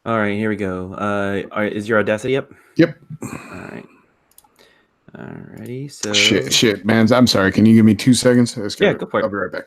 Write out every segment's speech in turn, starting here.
All right, here we go. Is your Audacity up? Yep. All right. Alrighty, so... Shit, man. I'm sorry. Can you give me 2 seconds? Yeah, go for it. I'll be right back.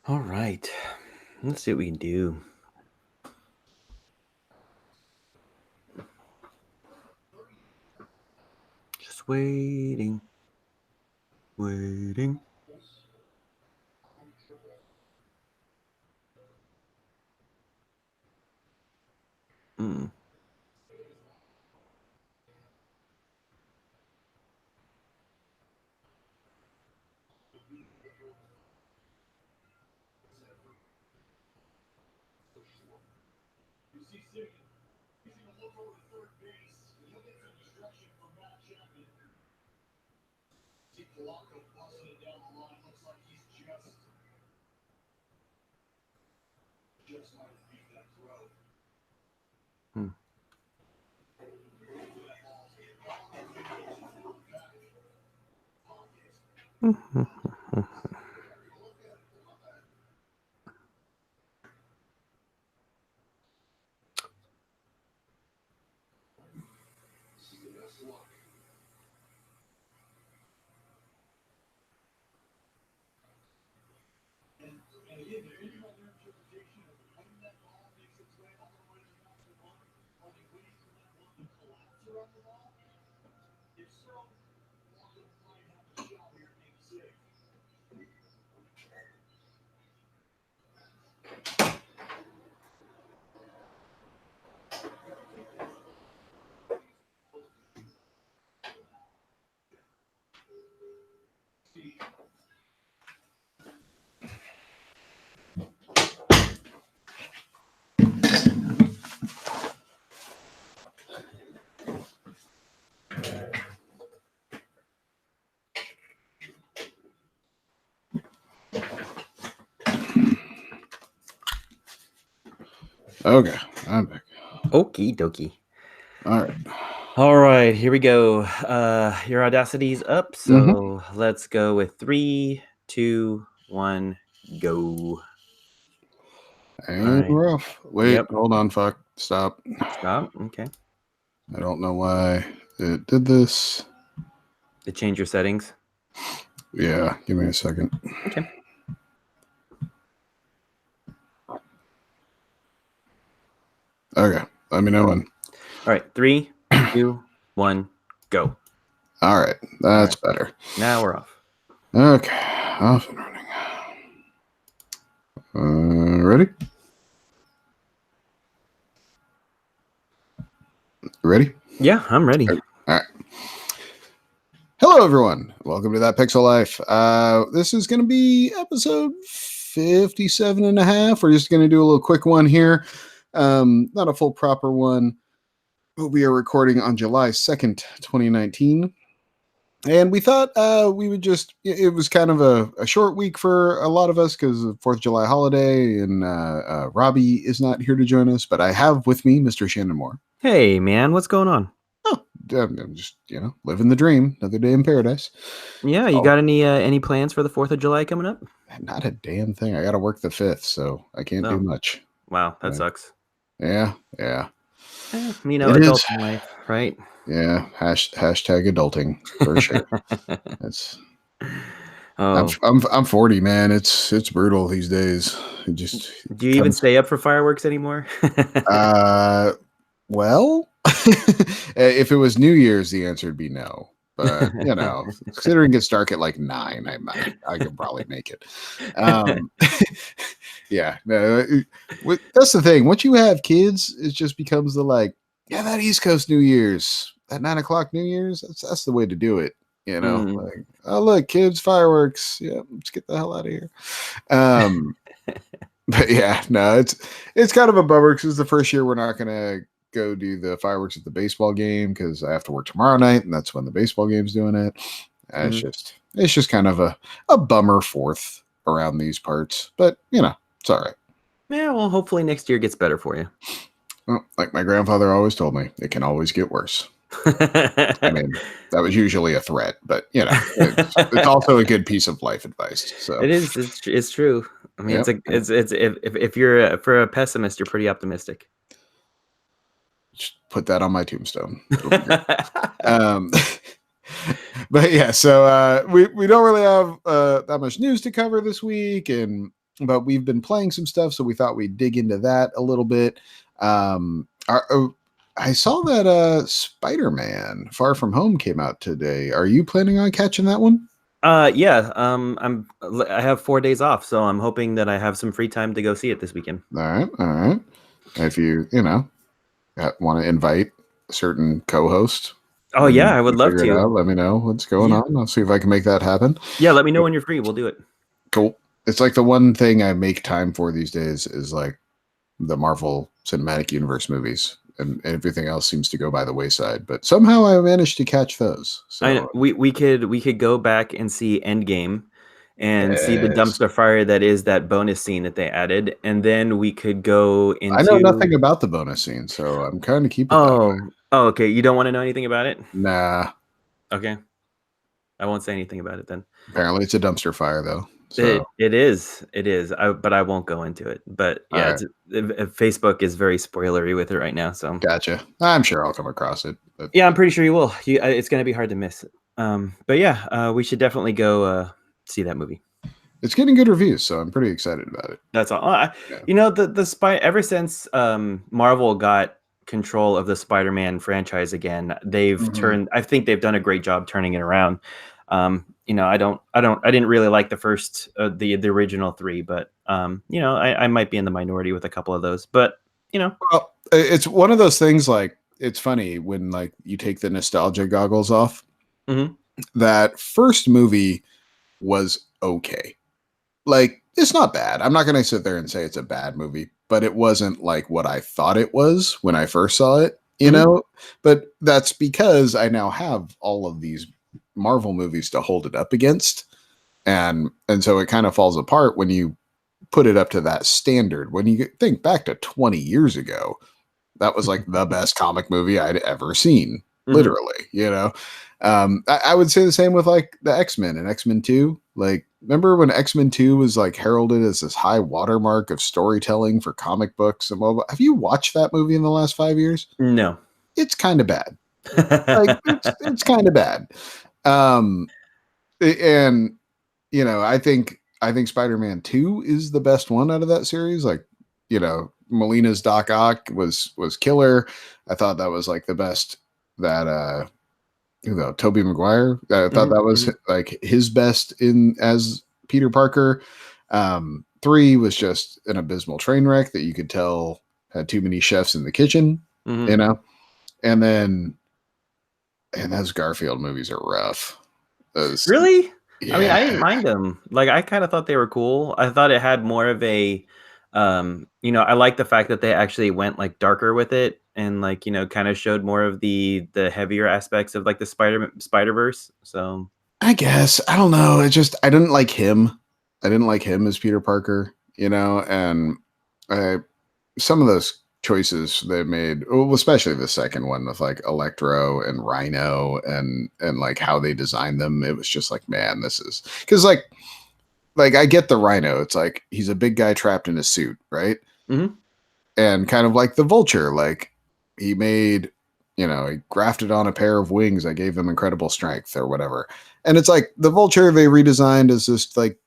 All right, let's see what we can do. Just waiting. Okay, I'm back. Okie dokie. All right. All right, here we go. Your Audacity's up, so let's go with 3, 2, 1, go. And right. we're off. Wait, Yep. hold on. Fuck. Stop. Stop. Okay. I don't know why it did this. To change your settings. Yeah, give me a second. Okay. Okay, let me know when. All right, 3, 2, 1, go. All right, that's better. Now we're off. Okay, off and running. Ready? Ready? Yeah, I'm ready. All right. Hello, everyone. Welcome to That Pixel Life. This is going to be episode 57 and a half. We're just going to do a little quick one here. Not a full proper one. We are recording on July 2nd, 2019. And we thought we would just, it was kind of a short week for a lot of us because of the 4th of July holiday, and Robbie is not here to join us, but I have with me Mr. Shannon Moore. Hey, man, what's going on? Oh, I'm just, living the dream. Another day in paradise. Yeah, you got any plans for the 4th of July coming up? Not a damn thing. I got to work the 5th, so I can't do much. Wow, that sucks. Yeah. Adulting life, right? Yeah, hashtag adulting for sure. That's. I'm 40, man. It's brutal these days. It just. Do you even stay up for fireworks anymore? Well, if it was New Year's, the answer would be no. But considering it's dark at like 9, I could probably make it. Yeah, no, that's the thing. Once you have kids, it just becomes that East Coast New Year's, that 9 o'clock New Year's. That's the way to do it. Like, oh look, kids, fireworks. Yeah, let's get the hell out of here. But yeah, no, it's kind of a bummer because it's the first year we're not gonna go do the fireworks at the baseball game because I have to work tomorrow night, and that's when the baseball game's doing it. It's just kind of a bummer 4th around these parts, but it's all right. Yeah, well, hopefully next year gets better for you. Well, like my grandfather always told me, it can always get worse. I mean, that was usually a threat, but it's also a good piece of life advice. So it is. It's true. I mean, it's if you're for a pessimist, you're pretty optimistic. Just put that on my tombstone. But yeah, so we don't really have that much news to cover this week, but we've been playing some stuff, so we thought we'd dig into that a little bit. I saw that Spider-Man Far From Home came out today. Are you planning on catching that one? Yeah. I have 4 days off, so I'm hoping that I have some free time to go see it this weekend. All right. If you want to invite a certain co-host. Oh yeah, I would love to. Let me know what's going on. I'll see if I can make that happen. Yeah, let me know when you're free. We'll do it. Cool. It's like the one thing I make time for these days is like the Marvel Cinematic Universe movies, and everything else seems to go by the wayside. But somehow I managed to catch those. So we could go back and see Endgame and see the dumpster fire that is that bonus scene that they added, and then we could go into. I know nothing about the bonus scene, so I'm kind of keeping. Oh, okay. You don't want to know anything about it? Nah. Okay. I won't say anything about it then. Apparently, it's a dumpster fire, though. So. It is. But I won't go into it. But yeah, Facebook is very spoilery with it right now. So gotcha. I'm sure I'll come across it. But. Yeah, I'm pretty sure you will. It's going to be hard to miss. But yeah, we should definitely go see that movie. It's getting good reviews, so I'm pretty excited about it. That's all. The ever since Marvel got control of the Spider-Man franchise again, they've turned. I think they've done a great job turning it around. I didn't really like the first, the original 3, but I might be in the minority with a couple of those, but well, it's one of those things. Like, it's funny when like you take the nostalgia goggles off. That first movie was okay. Like, it's not bad. I'm not going to sit there and say it's a bad movie, but it wasn't like what I thought it was when I first saw it, but that's because I now have all of these Marvel movies to hold it up against. And so it kind of falls apart when you put it up to that standard. When you think back to 20 years ago, that was like the best comic movie I'd ever seen, literally, I would say the same with like the X-Men and X-Men 2. Like, remember when X-Men 2 was like heralded as this high watermark of storytelling for comic books and mobile? Have you watched that movie in the last 5 years? No. It's kind of bad. Like, it's kind of bad. And I think Spider-Man 2 is the best one out of that series. Like, Molina's Doc Ock was killer. I thought that was like the best that Tobey Maguire. I thought that was like his best in as Peter Parker. 3 was just an abysmal train wreck that you could tell had too many chefs in the kitchen, And then And those Garfield movies are rough. Really? Yeah. I mean, I didn't mind them. Like, I kind of thought they were cool. I thought it had more of a, I like the fact that they actually went like darker with it and like, kind of showed more of the heavier aspects of like the Spider-Verse. So I guess. I don't know. I didn't like him. I didn't like him as Peter Parker, and some of those choices they made, well, especially the second one with like Electro and Rhino and like how they designed them, it was just like, man, this is because like I get the Rhino. It's like he's a big guy trapped in a suit, right? Mhm. And kind of like the Vulture, like he made, he grafted on a pair of wings that gave him incredible strength or whatever. And it's like the Vulture they redesigned as this like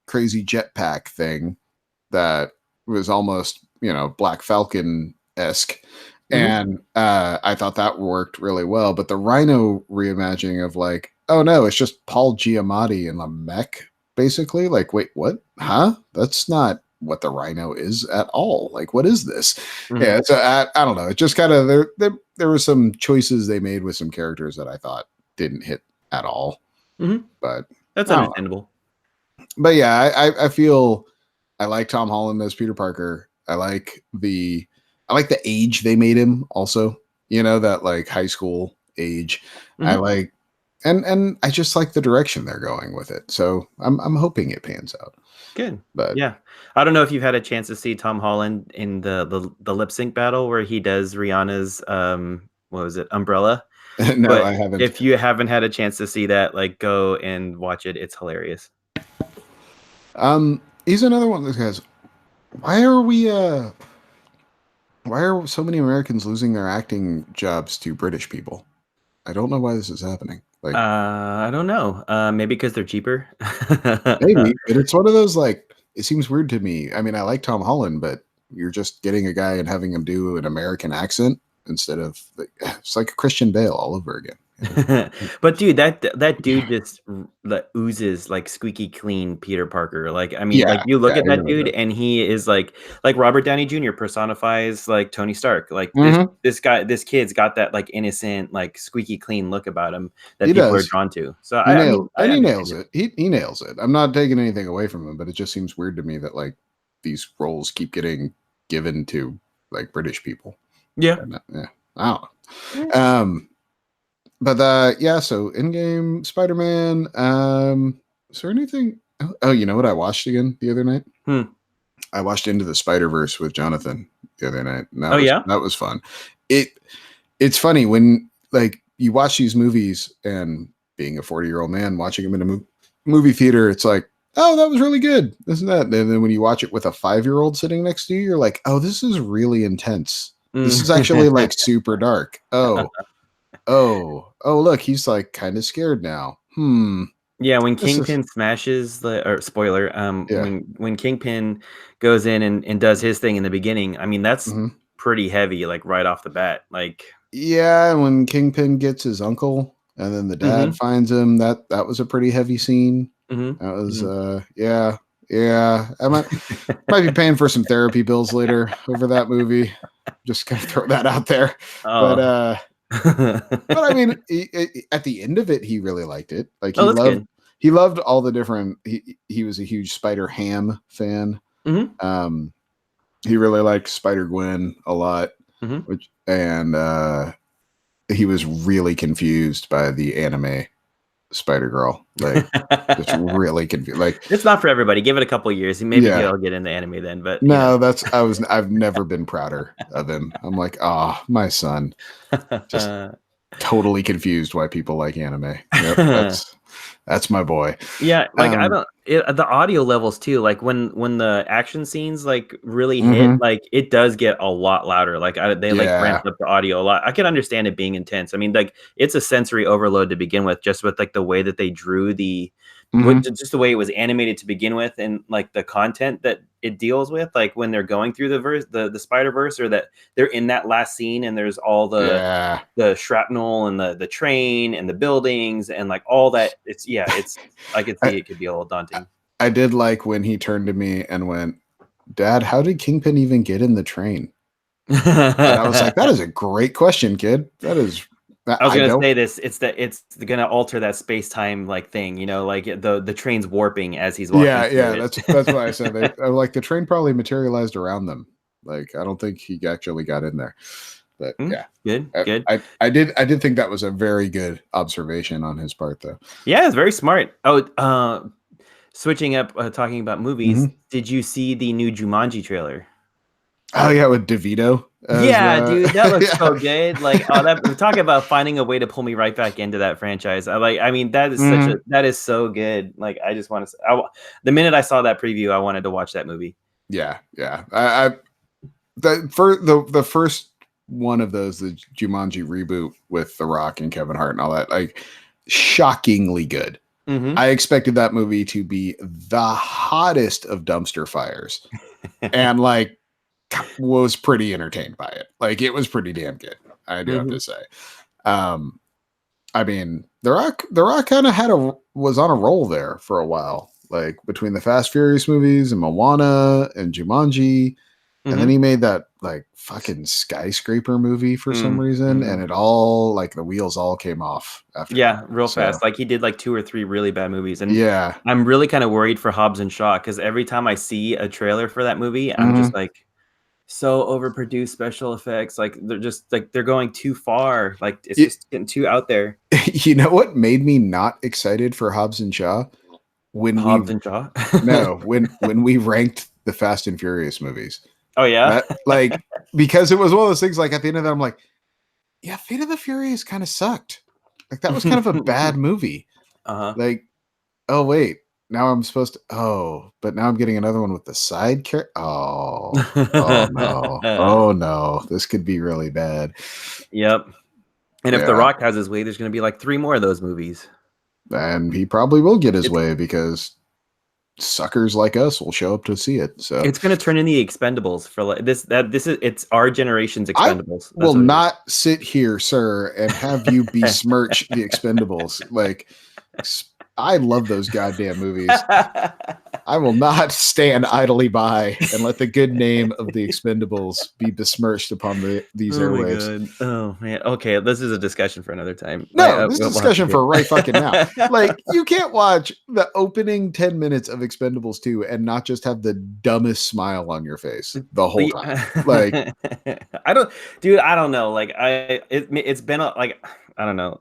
crazy jetpack thing that was almost, Black Falcon esque. And I thought that worked really well. But the Rhino reimagining of like, oh no, it's just Paul Giamatti in a mech, basically. Like, wait, what? Huh? That's not what the Rhino is at all. Like, what is this? Yeah, so I don't know. It just kind of there were some choices they made with some characters that I thought didn't hit at all. But that's understandable. But yeah, I feel I like Tom Holland as Peter Parker. I like the age they made him also, that like high school age. I like and I just like the direction they're going with it. So I'm hoping it pans out. Good. But yeah. I don't know if you've had a chance to see Tom Holland in the lip sync battle where he does Rihanna's what was it, Umbrella? No, but I haven't. If you haven't had a chance to see that, like go and watch it. It's hilarious. He's another one of those guys. Why are so many Americans losing their acting jobs to British people? I don't know why this is happening. Like, I don't know. Maybe because they're cheaper. Maybe, but it's one of those like it seems weird to me. I mean, I like Tom Holland, but you're just getting a guy and having him do an American accent instead of it's like Christian Bale all over again. But dude, that dude just oozes like squeaky clean Peter Parker. Like, I mean, like you look at that dude and he is like Robert Downey Jr. personifies like Tony Stark. Like this kid's got that like innocent, like squeaky clean look about him that people are drawn to. So he nails it. He nails it. I'm not taking anything away from him, but it just seems weird to me that like these roles keep getting given to like British people. Yeah. I don't know. But yeah, so in-game Spider-Man. Is there anything? Oh, you know what I watched again the other night? I watched Into the Spider-Verse with Jonathan the other night. That was fun. It's funny when like you watch these movies and being a 40-year-old man watching them in a movie theater, it's like, oh, that was really good. This and that. And then when you watch it with a 5-year-old sitting next to you, you're like, oh, this is really intense. This is actually like super dark. Oh, look, he's like kind of scared now. Yeah, when Kingpin smashes or spoiler, when Kingpin goes in and does his thing in the beginning, I mean, that's pretty heavy, like right off the bat. Like, yeah, when Kingpin gets his uncle and then the dad finds him, that was a pretty heavy scene. That was I might be paying for some therapy bills later over that movie. Just kind of throw that out there. But I mean, at the end of it, he really liked it. Like he loved all the different. He was a huge Spider-Ham fan. He really liked Spider-Gwen a lot, and he was really confused by the anime Spider-Girl. Like, just really confused. Like, it's not for everybody. Give it a couple of years. Maybe he'll get into anime then. But no, I've never been prouder of him. I'm like, my son, just totally confused why people like anime. Yep, that's my boy. Yeah, like the audio levels too. Like when the action scenes like really hit, like it does get a lot louder. Like they ramped up the audio a lot. I can understand it being intense. I mean, like it's a sensory overload to begin with, just with like the way that they drew just the way it was animated to begin with, and like the content that it deals with, like when they're going through the Spider-Verse, or that they're in that last scene and there's all the shrapnel and the train and the buildings and like all that. It's I could see it could be a little daunting. I did like when he turned to me and went, "Dad, how did Kingpin even get in the train?" And I was like, "That is a great question, kid. That I was gonna say this. It's gonna alter that space time like thing, you know, like the train's warping as he's walking. Yeah. That's what I said. Like the train probably materialized around them. Like I don't think he actually got in there. But yeah, good. I did think that was a very good observation on his part, though. Yeah, it's very smart. Oh, switching up, talking about movies. Mm-hmm. Did you see the new Jumanji trailer? Oh yeah, with DeVito. Yeah, dude, that looks so good. Like, we're talking about finding a way to pull me right back into that franchise. I mean, that is that is so good. Like, I just want to. The minute I saw that preview, I wanted to watch that movie. Yeah. For the first one of those, the Jumanji reboot with The Rock and Kevin Hart and all that, like, shockingly good. Mm-hmm. I expected that movie to be the hottest of dumpster fires, and like was pretty entertained by it. Like it was pretty damn good. I do have to say. I mean, The Rock kind of was on a roll there for a while, like between the Fast Furious movies and Moana and Jumanji. And then he made that like fucking skyscraper movie for some reason, and it all like the wheels all came off after. Yeah, real fast. Like he did like 2 or 3 really bad movies, and yeah, I'm really kind of worried for Hobbs and Shaw because every time I see a trailer for that movie, I'm just like, so overproduced special effects. Like they're going too far. Like it's just getting too out there. You know what made me not excited for Hobbs and Shaw? When we ranked the Fast and Furious movies. Oh yeah, because it was one of those things. Like at the end of that, I'm like, yeah, Fate of the Furious kind of sucked. Like that was kind of a bad movie. Like, oh wait, now I'm supposed to. Oh, but now I'm getting another one with the side character. Oh no, this could be really bad. Yep. And if The Rock has his way, there's going to be like 3 more of those movies. And he probably will get his way because suckers like us will show up to see it. So it's going to turn in the Expendables for like it's our generation's Expendables. I will not sit here, sir, and have you besmirch the Expendables. Like, I love those goddamn movies. I will not stand idly by and let the good name of the Expendables be besmirched upon these airwaves. Oh man. Okay, this is a discussion for another time. No, this is a discussion for right fucking now. Like, you can't watch the opening 10 minutes of Expendables 2 and not just have the dumbest smile on your face the whole time. Like, I don't know. Like, it's been I don't know.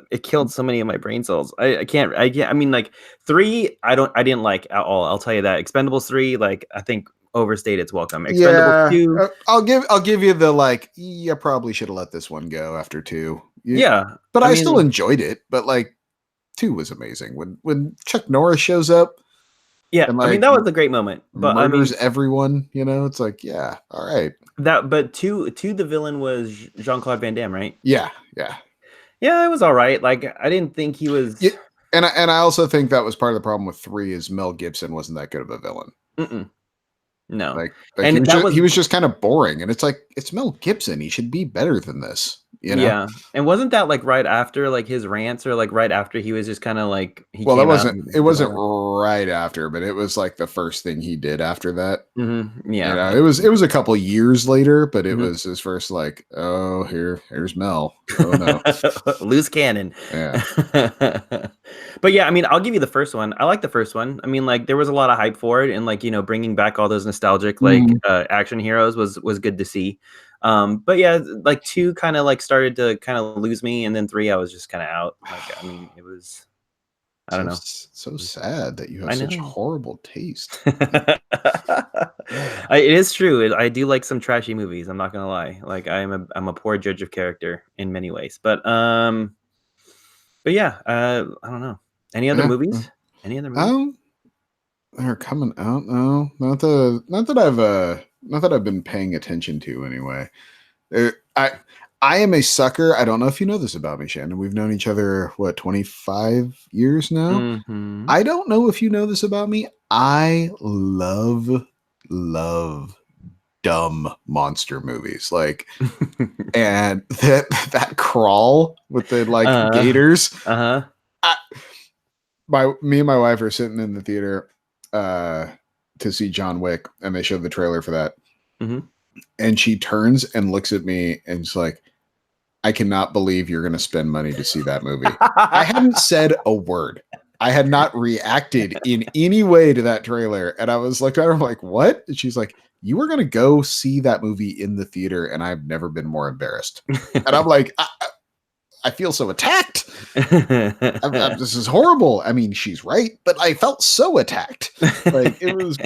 It killed so many of my brain cells. I can't. I mean, like 3, I didn't like at all. I'll tell you that. Expendables 3, like I think overstayed its welcome. Expendables 2, I'll give you the like. You probably should have let this one go after 2. But I mean, still enjoyed it. But like 2 was amazing when Chuck Norris shows up. Yeah, and, like, I mean that was a great moment. But murders everyone. You know, it's like all right. But 2, the villain was Jean-Claude Van Damme, right? Yeah. Yeah, it was all right. Like I didn't think he was. Yeah, and I also think that was part of the problem with 3 is Mel Gibson wasn't that good of a villain. No, like and he was just kind of boring, and it's like it's Mel Gibson. He should be better than this. You know? Yeah, and wasn't that like right after like his rants, or like right after he was just kind of like it wasn't right after, but it was like the first thing he did after that. Yeah, it was a couple years later, but it was his first like, oh, here's Mel. Oh no, loose cannon. Yeah. But yeah, I mean, I'll give you the first one. I like the first one. I mean, like there was a lot of hype for it, and like bringing back all those nostalgic like action heroes was good to see. But yeah, like 2 kind of like started to kind of lose me, and then 3 I was just kind of out. Like I mean, it was I don't know. So sad that you have such horrible taste. It is true. I do like some trashy movies. I'm not gonna lie. Like I'm a poor judge of character in many ways. But yeah, I don't know. Any other movies? Any other movies? They're coming out. No, not that I've been paying attention to anyway. I am a sucker. I don't know if you know this about me, Shannon. We've known each other, 25 years now? I don't know if you know this about me. I love dumb monster movies. Like, and that crawl with the like gators. Me and my wife are sitting in the theater to see John Wick, and they showed the trailer for that. And she turns and looks at me and she's like, I cannot believe you're going to spend money to see that movie. I hadn't said a word. I had not reacted in any way to that trailer. And I was like, I'm like, what? And she's like, you were going to go see that movie in the theater. And I've never been more embarrassed. And I'm like, I feel so attacked. This is horrible. I mean, she's right, but I felt so attacked. Like it was,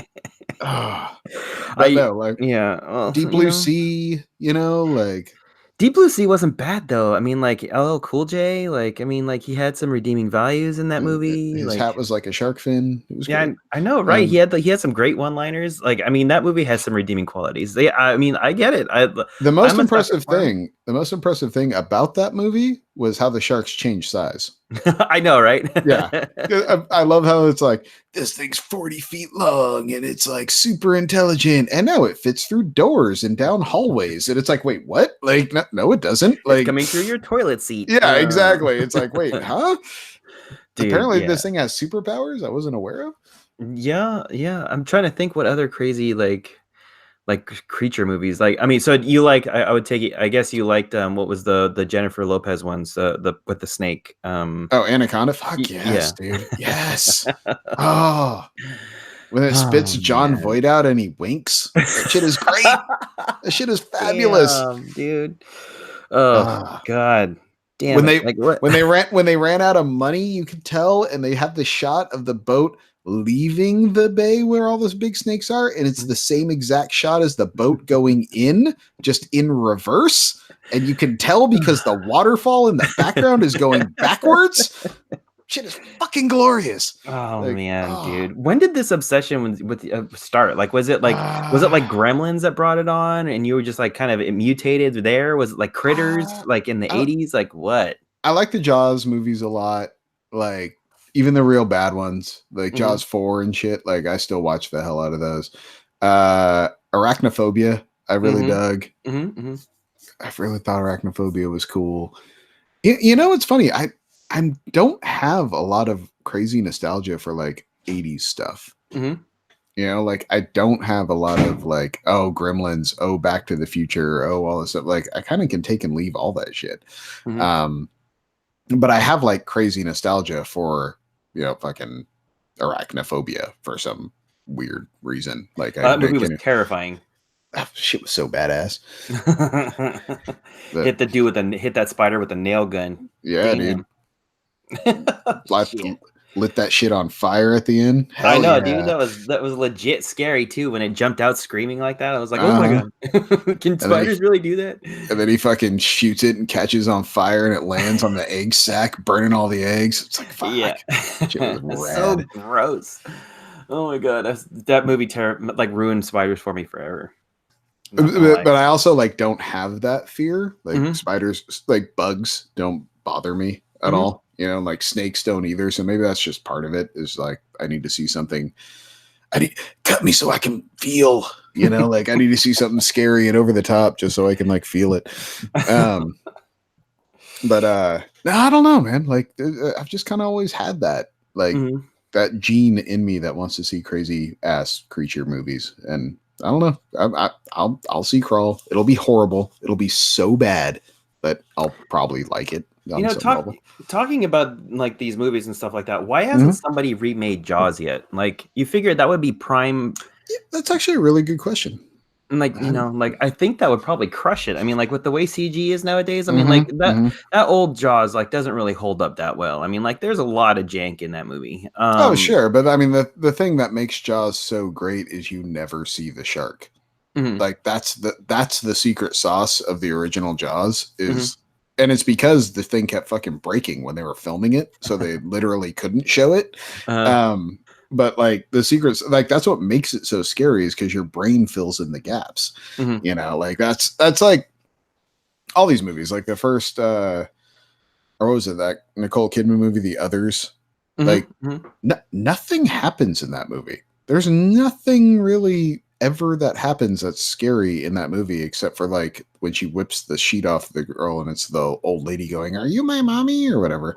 I know, like well, Deep Blue Sea, like Deep Blue Sea wasn't bad though. I mean, like LL Cool J, like I mean, like he had some redeeming values in that movie. His like, hat was like a shark fin. It was yeah, great. I know, right? He had some great one-liners. Like, I mean, that movie has some redeeming qualities. I mean, I get it. The most impressive thing about that movie was how the sharks changed size. I know, right? Yeah. I love how it's like, this thing's 40 feet long and it's like super intelligent. And now it fits through doors and down hallways. And it's like, wait, what? Like, no, it doesn't. Like it's coming through your toilet seat. Yeah, exactly. It's like, wait, huh? Dude, apparently this thing has superpowers I wasn't aware of. Yeah. I'm trying to think what other crazy like creature movies. Like, I mean, so you like I would take it. I guess you liked what was the Jennifer Lopez ones, the with the snake. Anaconda. Fuck yes, dude. Yes. Oh, when it spits John Voight out and he winks. That shit is great. That shit is fabulous. Damn, dude. Oh God. Damn. When they ran out of money, you could tell, and they have the shot of the boat leaving the bay where all those big snakes are, and it's the same exact shot as the boat going in, just in reverse, and you can tell because the waterfall in the background is going backwards. Shit is fucking glorious. Oh man, dude. When did this obsession with start? Like, was it like Gremlins that brought it on, and you were just like kind of mutated there? Was it like Critters, like in the 80s? Like what? I like the Jaws movies a lot. Like even the real bad ones, like Jaws 4 and shit. Like I still watch the hell out of those. Arachnophobia, I really dug. I really thought Arachnophobia was cool. You know, it's funny. I don't have a lot of crazy nostalgia for like 80s stuff. You know, like I don't have a lot of like, oh, Gremlins, oh, Back to the Future, oh, all this stuff. Like I kind of can take and leave all that shit. But I have like crazy nostalgia for, fucking Arachnophobia for some weird reason. Like that movie was terrifying. Shit was so badass. Hit the dude hit that spider with a nail gun. Yeah, dude. Lit that shit on fire at the end. Hell I know, yeah. dude. That was legit scary too. When it jumped out screaming like that, I was like, "Oh my god, can spiders really do that?" And then he fucking shoots it and catches on fire, and it lands on the egg sack, burning all the eggs. It's like, fuck. Yeah, shit was rad. So gross. Oh my god, that movie ruined spiders for me forever. But I also like don't have that fear. Like spiders, like bugs, don't bother me at all. Like snakes don't either. So maybe that's just part of it. Is like I need to see something. Cut me so I can feel. Like I need to see something scary and over the top just so I can like feel it. But I don't know, man. Like I've just kind of always had that that gene in me that wants to see crazy ass creature movies, and I don't know. I'll see Crawl. It'll be horrible. It'll be so bad, but I'll probably like it. Talking about like these movies and stuff like that, why hasn't somebody remade Jaws yet? Like you figured that would be prime. Yeah, that's actually a really good question. And like I think that would probably crush it. I mean, like with the way CG is nowadays, I mean, like that old Jaws like doesn't really hold up that well. I mean, like there's a lot of jank in that movie. Oh sure, but I mean the thing that makes Jaws so great is you never see the shark. Like that's the secret sauce of the original Jaws is. And it's because the thing kept fucking breaking when they were filming it, so they literally couldn't show it. But like the secrets, like that's what makes it so scary is because your brain fills in the gaps. Like that's like all these movies, like the first, or what was it, that Nicole Kidman movie, The Others? Like nothing happens in that movie. There's nothing really ever that happens that's scary in that movie except for like when she whips the sheet off the girl and it's the old lady going, "Are you my mommy?" or whatever.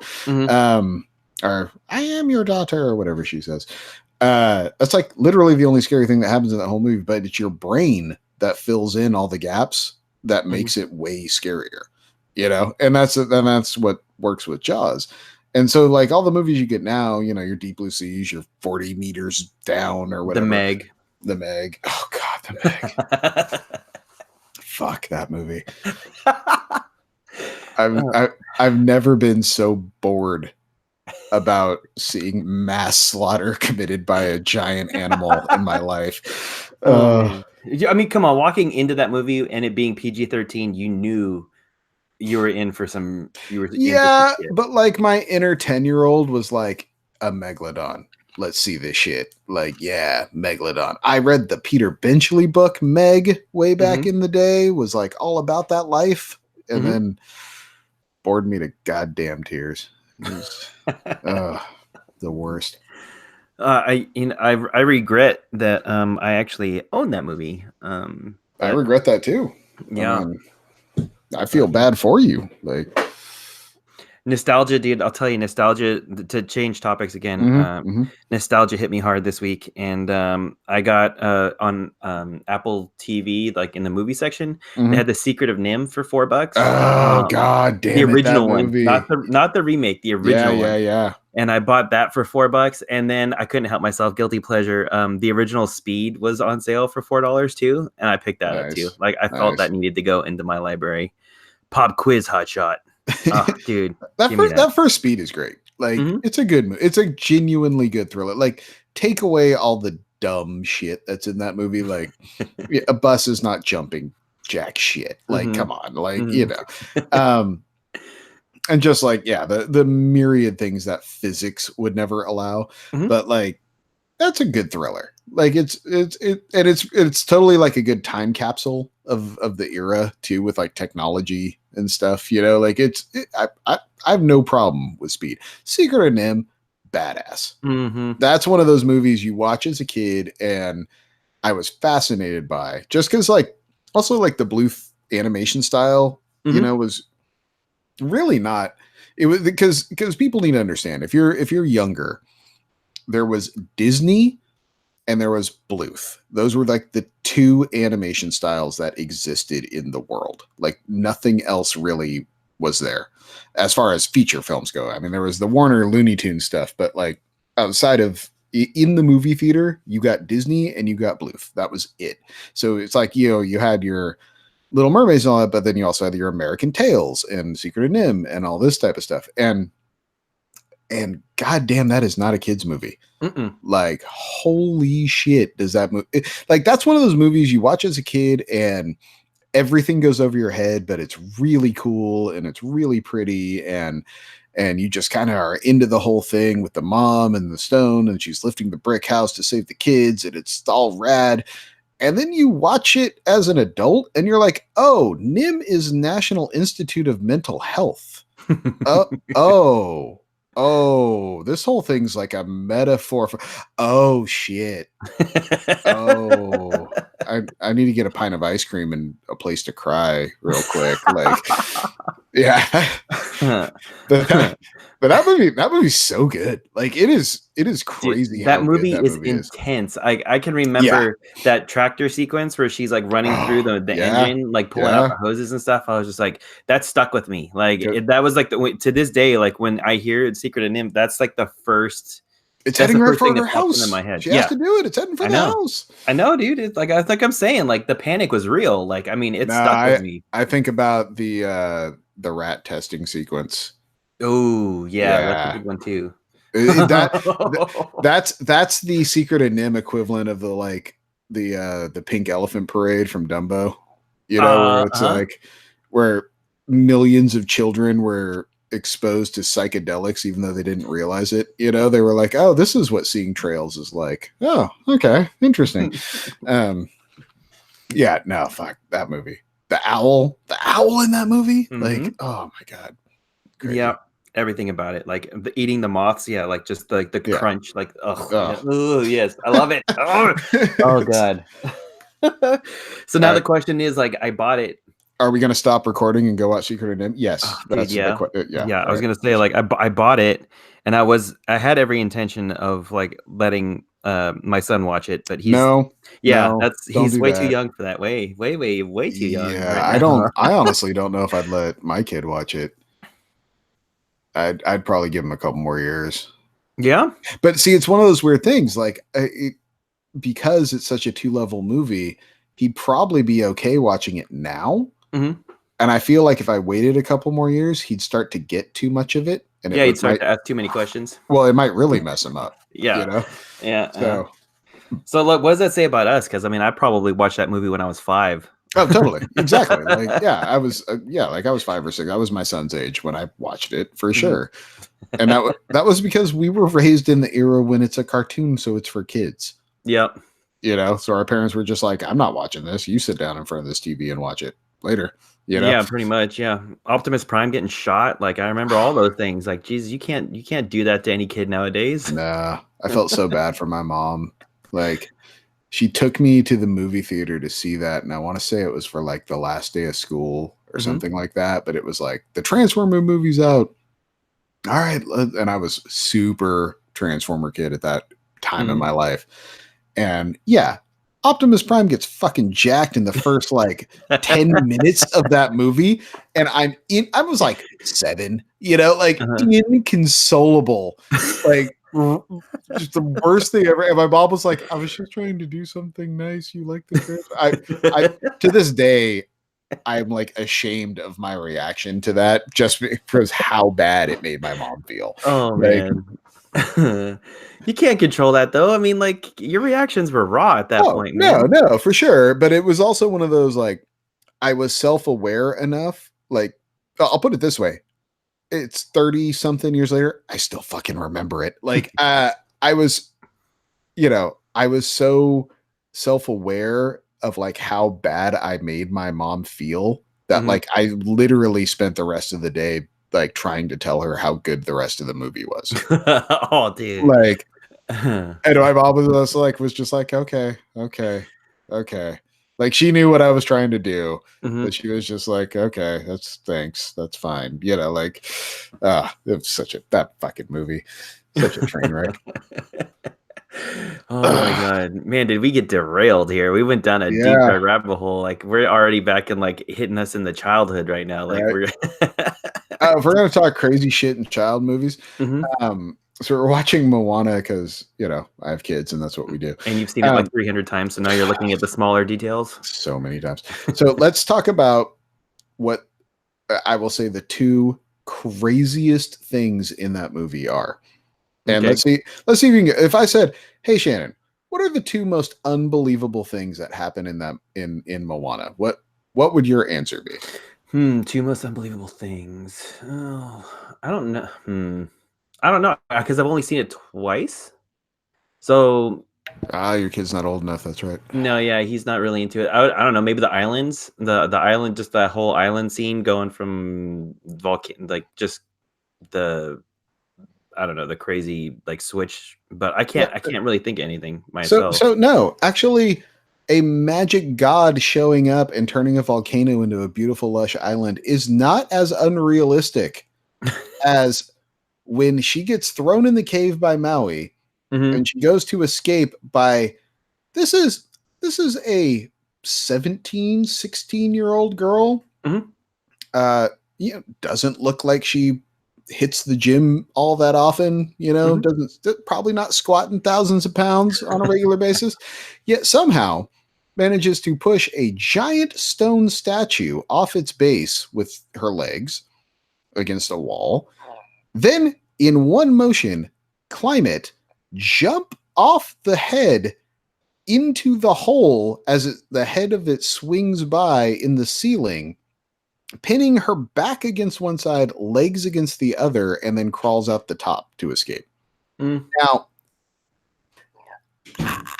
Or "I am your daughter," or whatever she says. That's like literally the only scary thing that happens in that whole movie, but it's your brain that fills in all the gaps that makes it way scarier. and that's what works with Jaws. And so like all the movies you get now, your Deep Blue Seas, your 40 meters down or whatever. The Meg. Oh God, the Meg. Fuck that movie. I've never been so bored about seeing mass slaughter committed by a giant animal in my life. I mean, come on, walking into that movie and it being PG-13, you knew you were in for some. But like my inner 10-year-old was like, a megalodon. Let's see this shit. Like, yeah, megalodon. I read the Peter Benchley book, Meg, way back in the day. Was like all about that life, and then bored me to goddamn tears. It was the worst. I regret that I actually own that movie. I regret that too. Yeah. I feel bad for you. Like nostalgia, dude. I'll tell you, nostalgia. To change topics again, nostalgia hit me hard this week, and I got on Apple TV, like in the movie section, they had The Secret of NIMH for $4. Oh God damn! The original one, movie. not the remake, the original one. Yeah. And I bought that for $4, and then I couldn't help myself. Guilty pleasure. The original Speed was on sale for $4 too, and I picked that up too. Like I felt that needed to go into my library. Pop quiz hotshot. Oh, dude, that first Speed is great. Like it's a good movie. It's a genuinely good thriller. Like take away all the dumb shit that's in that movie. Like a bus is not jumping jack shit. Like come on, like and just like the myriad things that physics would never allow. But like that's a good thriller. Like it's totally like a good time capsule of the era too, with like technology and stuff, like I have no problem with Speed. Secret of NIMH, badass. That's one of those movies you watch as a kid and I was fascinated by, just because like also like the Bluth animation style, was really not. It was because people need to understand, if you're younger, there was Disney and there was Bluth. Those were like the two animation styles that existed in the world. Like nothing else really was there as far as feature films go. I mean, there was the Warner Looney Tunes stuff, but like outside of in the movie theater, you got Disney and you got Bluth. That was it. So it's like, you had your Little Mermaids and all that, but then you also had your American Tales and Secret of NIMH and all this type of stuff. And goddamn, that is not a kid's movie. Like, holy shit, does that movie? Like, that's one of those movies you watch as a kid and everything goes over your head, but it's really cool and it's really pretty, and you just kind of are into the whole thing with the mom and the stone, and she's lifting the brick house to save the kids, and it's all rad. And then you watch it as an adult and you're like, oh, NIMH is National Institute of Mental Health. Oh, this whole thing's like a metaphor for, oh shit. Oh, I need to get a pint of ice cream and a place to cry real quick. Like, yeah. But that movie's so good. Like it is crazy. Dude, that movie is intense. I can remember that tractor sequence where she's like running through the engine, like pulling out the hoses and stuff. I was just like, that stuck with me. Like that was like to this day, like when I hear Secret of NIMH, that's like the first. It's heading right for her house. In my head. She has to do it. It's heading for the house. I know, dude. It's like I'm saying, like the panic was real. Like I mean, it stuck with me. I think about the rat testing sequence. Oh yeah, that's a good one too. That's the Secret of NIMH equivalent of the pink elephant parade from Dumbo. Where it's like where millions of children were exposed to psychedelics even though they didn't realize it. They were like, oh, this is what seeing trails is like. Oh, okay, interesting. Yeah, no, fuck that movie. The owl in that movie, like, oh my god. Great. Yeah, everything about it, like eating the moths, like just like the crunch, like oh yes, I love it. Oh god. So now the question is, like, I bought it. Are we going to stop recording and go watch Secret of NIMH? Yes. Dude, yeah. I was going to say, like, I bought it and I had every intention of like letting my son watch it, but No, don't he's do way too that. young for that. Way too young Yeah, right now. I honestly don't know if I'd let my kid watch it. I'd probably give him a couple more years. Yeah. But see, it's one of those weird things. Like, because it's such a 2-level movie, he'd probably be okay watching it now. Mm-hmm. And I feel like if I waited a couple more years, he'd start to get too much of it, and Yeah, he'd start to ask too many questions. Well, it might really mess him up. Yeah. You know. Yeah. So look, what does that say about us? Because I mean, I probably watched that movie when I was 5. Oh, totally, exactly. Like, yeah, I was, like I was 5 or 6. I was my son's age when I watched it for sure, and that was because we were raised in the era when it's a cartoon, so it's for kids. Yep. You know, so our parents were just like, "I'm not watching this. You sit down in front of this TV and watch it later." You know? Yeah, pretty much. Yeah, Optimus Prime getting shot. Like I remember all those things. Like, geez, you can't do that to any kid nowadays. Nah, I felt so bad for my mom. Like, she took me to the movie theater to see that, and I want to say it was for like the last day of school or something like that. But it was like the Transformer movie's out. All right, and I was super Transformer kid at that time in my life, and yeah. Optimus Prime gets fucking jacked in the first like 10 minutes of that movie. And I was like 7, you know, like inconsolable. Like just the worst thing ever. And my mom was like, I was just trying to do something nice. You like the I to this day, I'm like ashamed of my reaction to that just because how bad it made my mom feel. Oh like, man. You can't control that though. I mean, like your reactions were raw at that point, man. No, for sure. But it was also one of those like I was self-aware enough. Like, I'll put it this way. It's 30 something years later. I still fucking remember it. Like, I was, I was so self-aware of like how bad I made my mom feel that like I literally spent the rest of the day like trying to tell her how good the rest of the movie was. Oh, dude. Like, and my mom was just like, okay. Like she knew what I was trying to do, but she was just like, okay, thanks. That's fine. You know, like, it was that fucking movie, such a train wreck. Oh my god, man, did we get derailed here? We went down a deep dark rabbit hole. Like we're already back in like hitting us in the childhood right now. Like we're if we're gonna talk crazy shit in child movies, so we're watching Moana because I have kids and that's what we do. And you've seen it like 300 times, so now you're looking at the smaller details. So many times. So let's talk about what I will say the 2 craziest things in that movie are. And let's see if you can get, if I said, hey Shannon, what are the 2 most unbelievable things that happen in that in Moana? What would your answer be? 2 most unbelievable things. Oh, I don't know. I don't know because I've only seen it twice. So your kid's not old enough. That's right. No, yeah, he's not really into it. I don't know. Maybe the islands, the island, just that whole island scene going from volcano, like just the. I don't know, the crazy like switch, but I can't really think of anything myself. So no, actually a magic god showing up and turning a volcano into a beautiful lush island is not as unrealistic as when she gets thrown in the cave by Maui and she goes to escape by this is a 17, 16-year-old girl. Doesn't look like she hits the gym all that often, doesn't probably not squatting thousands of pounds on a regular basis, yet somehow manages to push a giant stone statue off its base with her legs against a wall. Then in one motion, climb it, jump off the head into the hole as the head of it swings by in the ceiling, pinning her back against one side, legs against the other, and then crawls out the top to escape. Now,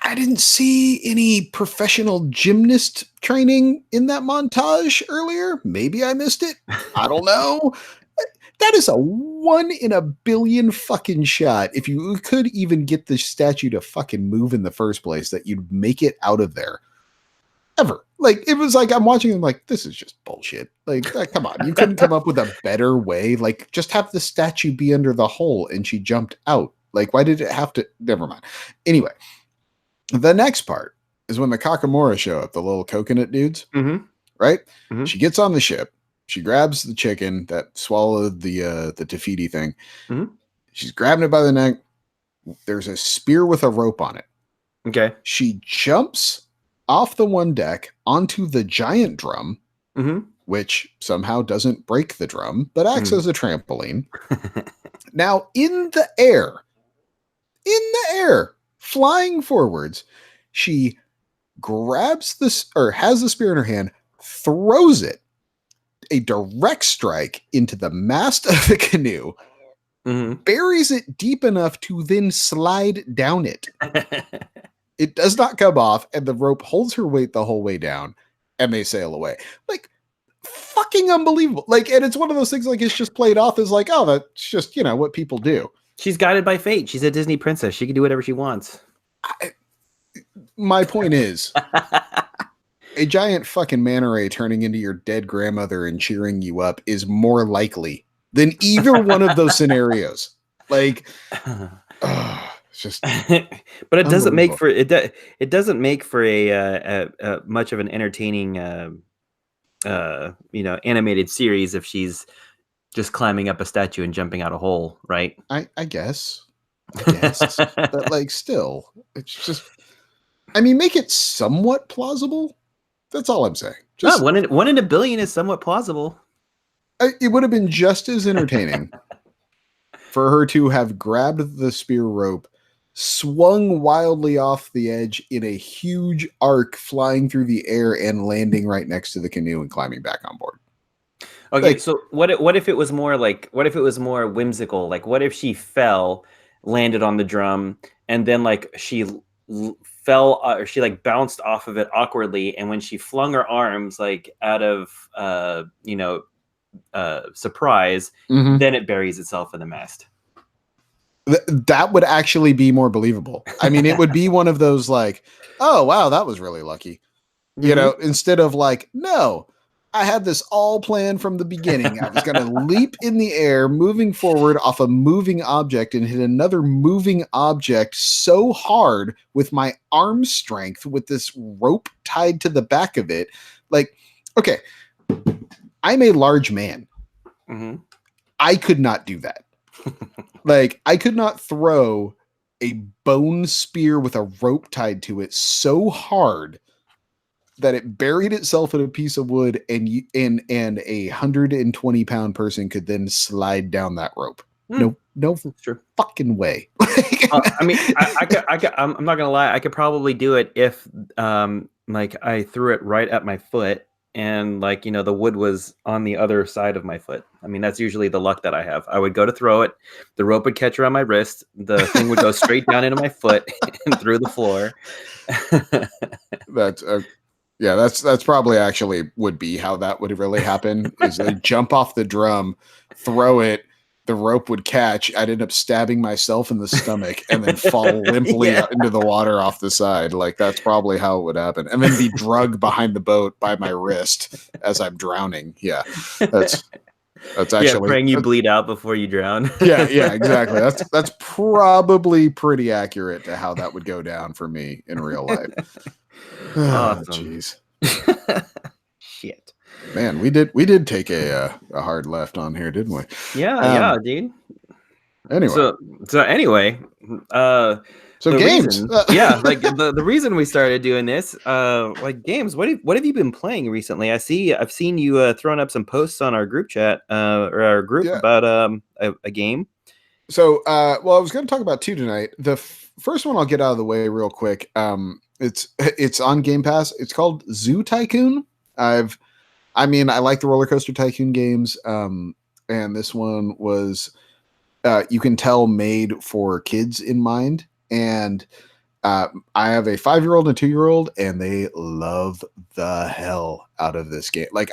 I didn't see any professional gymnast training in that montage earlier. Maybe I missed it. I don't know. That is a 1 in a billion fucking shot. If you could even get the statue to fucking move in the first place, that you'd make it out of there. Ever. Like, it was like, I'm watching and like, this is just bullshit. Like, come on. You couldn't come up with a better way. Like, just have the statue be under the hole and she jumped out. Like, why did it have to? Never mind. Anyway, the next part is when the Kakamora show up, the little coconut dudes, right? She gets on the ship. She grabs the chicken that swallowed the Tafiti thing. She's grabbing it by the neck. There's a spear with a rope on it. Okay. She jumps off the one deck onto the giant drum, which somehow doesn't break the drum, but acts as a trampoline. Now, in the air, flying forwards, she grabs this, or has the spear in her hand, throws it, a direct strike into the mast of the canoe, buries it deep enough to then slide down it. It does not come off, and the rope holds her weight the whole way down, and they sail away. Like, fucking unbelievable. Like, and it's one of those things, like, it's just played off as like, oh, that's just, you know, what people do. She's guided by fate. She's a Disney princess. She can do whatever she wants. My point is, a giant fucking manta ray turning into your dead grandmother and cheering you up is more likely than either one of those scenarios. Like, it's just. But it doesn't make for it doesn't make for a much of an entertaining animated series if she's just climbing up a statue and jumping out a hole, right? I guess. But like, still, it's just. I mean, make it somewhat plausible. That's all I'm saying. Just, one in a billion is somewhat plausible. It would have been just as entertaining for her to have grabbed the spear rope, swung wildly off the edge in a huge arc, flying through the air and landing right next to the canoe and climbing back on board. Okay, like, so what if it was more whimsical? Like, what if she fell, landed on the drum, and then like she fell, or she like bounced off of it awkwardly, and when she flung her arms like out of surprise, then it buries itself in the mast. That would actually be more believable. I mean, it would be one of those like, oh wow, that was really lucky, you know, instead of like, no, I had this all planned from the beginning. I was going to leap in the air, moving forward off a moving object and hit another moving object so hard with my arm strength with this rope tied to the back of it. Like, okay, I'm a large man. I could not do that. Like, I could not throw a bone spear with a rope tied to it so hard that it buried itself in a piece of wood, and a 120-pound person could then slide down that rope. No fucking way. I mean, I'm not gonna lie. I could probably do it if, like, I threw it right at my foot, and like, you know, the wood was on the other side of my foot. I mean, that's usually the luck that I have. I would go to throw it, the rope would catch around my wrist, the thing would go straight down into my foot and through the floor. That's probably actually would be how that would really happen. Is they jump off the drum, throw it, the rope would catch. I'd end up stabbing myself in the stomach and then fall limply into the water off the side. Like, that's probably how it would happen. And then be drugged behind the boat by my wrist as I'm drowning. Yeah, that's actually praying you bleed out before you drown. yeah, exactly. That's probably pretty accurate to how that would go down for me in real life. Awesome. Jeez. Shit. Man, we did take a hard left on here, didn't we? Yeah, dude. Anyway. So anyway, games. Like the reason we started doing this, like games. What have you been playing recently? I've seen you throwing up some posts on our group chat or our group about a game. So, I was going to talk about two tonight. The first one I'll get out of the way real quick. It's on Game Pass. It's called Zoo Tycoon. I like the Roller Coaster Tycoon games. And this one was, you can tell, made for kids in mind. And I have a 5-year-old and a 2-year-old, and they love the hell out of this game. Like,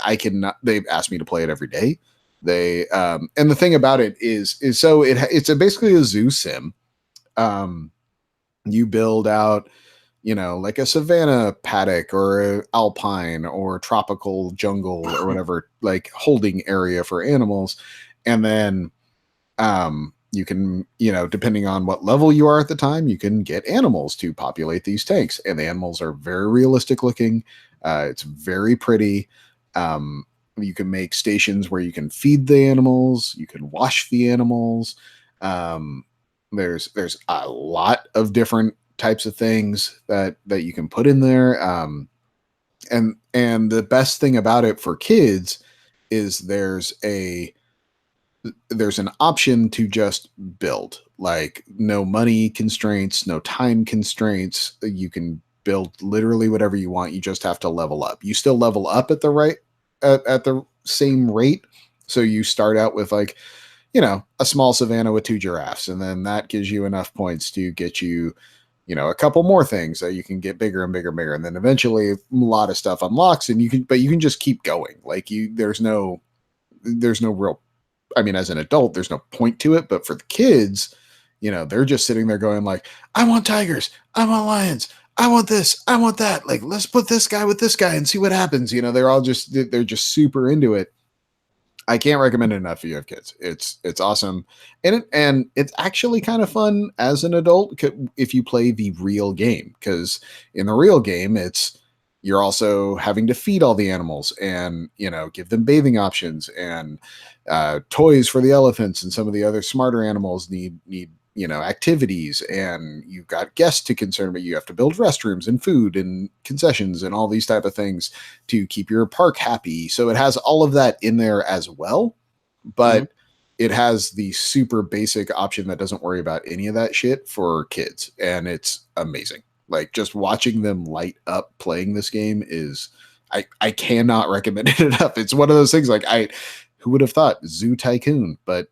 they've asked me to play it every day. They, and the thing about it is so it's basically a zoo sim. You build out, you know, like a savanna paddock or an alpine or tropical jungle or whatever, like holding area for animals. And then You can, depending on what level you are at the time, you can get animals to populate these tanks, and the animals are very realistic looking. It's very pretty. You can make stations where you can feed the animals, you can wash the animals. There's a lot of different types of things that you can put in there. And the best thing about it for kids is there's an option to just build, like no money constraints, no time constraints. You can build literally whatever you want. You just have to level up. You still level up at the same rate. So you start out with like, a small savanna with 2 giraffes, and then that gives you enough points to get you, a couple more things that you can get bigger and bigger and bigger. And then eventually a lot of stuff unlocks, and you can just keep going. Like there's no real, I mean, as an adult, there's no point to it, but for the kids, they're just sitting there going like, I want tigers, I want lions, I want this, I want that. Like, let's put this guy with this guy and see what happens. They're just super into it. I can't recommend it enough if you have kids. It's awesome. And it's actually kind of fun as an adult if you play the real game, because in the real game, you're also having to feed all the animals and, give them bathing options and toys for the elephants, and some of the other smarter animals need activities, and you've got guests to concern, but you have to build restrooms and food and concessions and all these type of things to keep your park happy. So it has all of that in there as well, but it has the super basic option that doesn't worry about any of that shit for kids, and it's amazing. Like, just watching them light up playing this game is, I cannot recommend it enough. It's one of those things, like, who would have thought Zoo Tycoon, but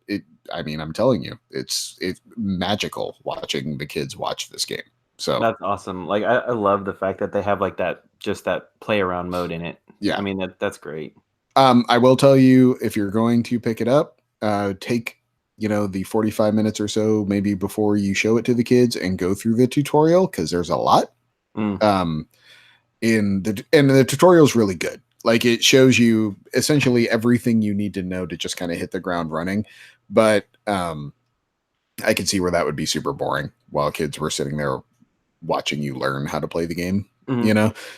I'm telling you, it's magical watching the kids watch this game. So that's awesome. Like, I love the fact that they have like that play around mode in it. Yeah. I mean, that's great. I will tell you, if you're going to pick it up, take, the 45 minutes or so, maybe before you show it to the kids, and go through the tutorial, because there's a lot. And the tutorial is really good. Like, it shows you essentially everything you need to know to just kind of hit the ground running. But I could see where that would be super boring while kids were sitting there watching you learn how to play the game.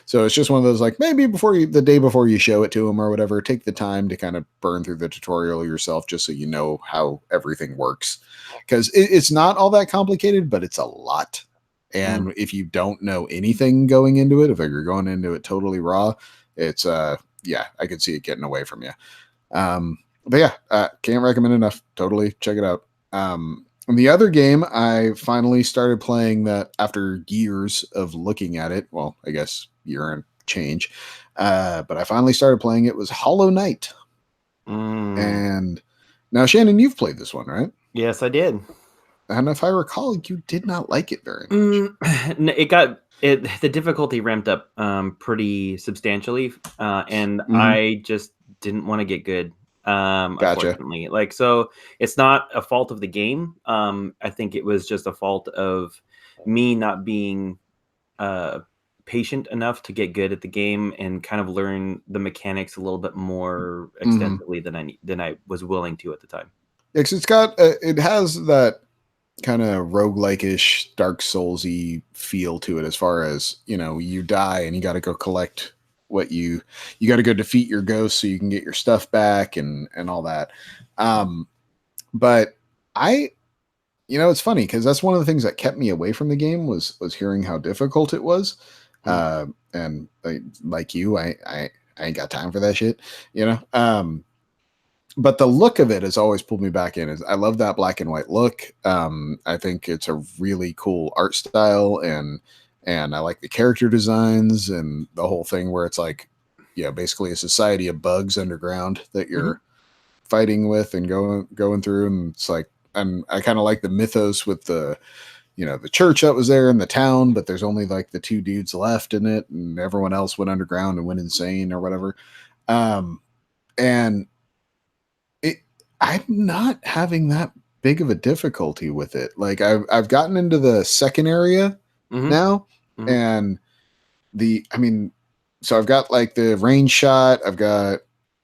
So it's just one of those, like, maybe the day before you show it to them or whatever, take the time to kind of burn through the tutorial yourself, just so you know how everything works, because it's not all that complicated, but it's a lot. And if you don't know anything going into it, if you're going into it totally raw, it's I could see it getting away from you. But yeah, can't recommend enough. Totally check it out. And the other game I finally started playing, that after years of looking at it, well, I guess year and change, but I finally started playing it, was Hollow Knight. And now, Shannon, you've played this one, right? Yes, I did. And if I recall, you did not like it very much. The difficulty ramped up pretty substantially, and I just didn't want to get good. Gotcha. Unfortunately, like, so it's not a fault of the game. I think it was just a fault of me not being patient enough to get good at the game and kind of learn the mechanics a little bit more extensively than I was willing to at the time. Yeah, 'cause it has that kind of roguelike-ish, Dark Souls-y feel to it, as far as, you die and you got to go collect what you got to go defeat your ghost so you can get your stuff back and all that. But it's funny, because that's one of the things that kept me away from the game was hearing how difficult it was. And like you, I ain't got time for that shit, but the look of it has always pulled me back in. I love that black and white look. I think it's a really cool art style, and I like the character designs and the whole thing, where it's like, basically a society of bugs underground that you're fighting with and going through. And it's like, and I kind of like the mythos with the church that was there in the town, but there's only like the 2 dudes left in it, and everyone else went underground and went insane or whatever. And I'm not having that big of a difficulty with it. Like, I've gotten into the second area now. And so I've got like the range shot, I've got,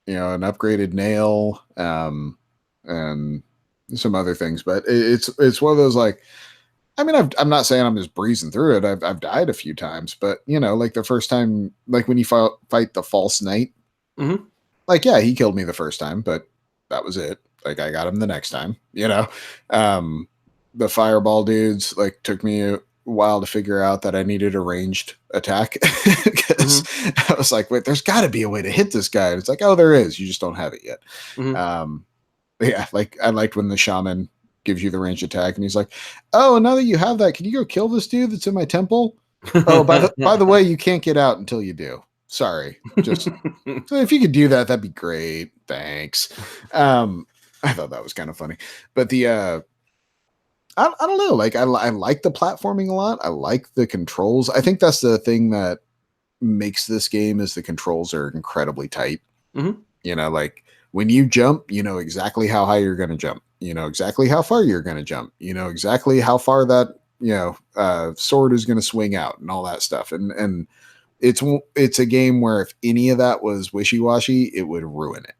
an upgraded nail, and some other things, but it's one of those like. I mean, I'm not saying I'm just breezing through it. I've died a few times, but you know, like the first time, like when you fight the false knight, Mm-hmm. like yeah, he killed me the first time, but that was it. Like I got him the next time, you know. Um, the fireball dudes like took me a while to figure out that I needed a ranged attack because I was like, wait, there's got to be a way to hit this guy. And it's like, oh, there is. You just don't have it yet. Mm-hmm. Yeah, like I liked when the shaman gives you the ranged attack and he's like, oh, now that you have that, can you go kill this dude that's in my temple? Oh, by the way, you can't get out until you do. Sorry. Just so if you could do that, that'd be great. Thanks. I thought that was kind of funny. But the I don't know, like I like the platforming a lot. I like the controls. I think that's the thing that makes this game is the controls are incredibly tight. Mm-hmm. You know, like when you jump, you know exactly how high you're going to jump. You know exactly how far you're going to jump. You know exactly how far that sword is going to swing out and all that stuff. And it's a game where if any of that was wishy washy, it would ruin it.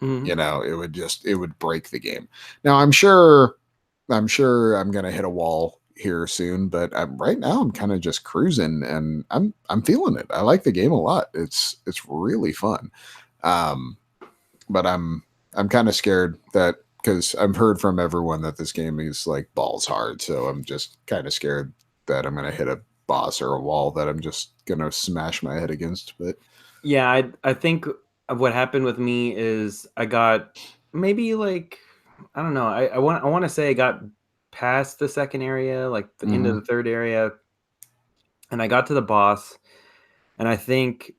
Mm-hmm. You know, it would break the game. Now I'm sure I'm going to hit a wall here soon, but right now I'm kind of just cruising and I'm feeling it. I like the game a lot. It's really fun. But I'm kind of scared that because I've heard from everyone that this game is like balls hard, so I'm just kind of scared that I'm gonna hit a boss or a wall that I'm just gonna smash my head against. But Yeah, I think what happened with me is I got maybe like I don't know. I want to say I got past the second area, like the end of the third area, and I got to the boss, and I think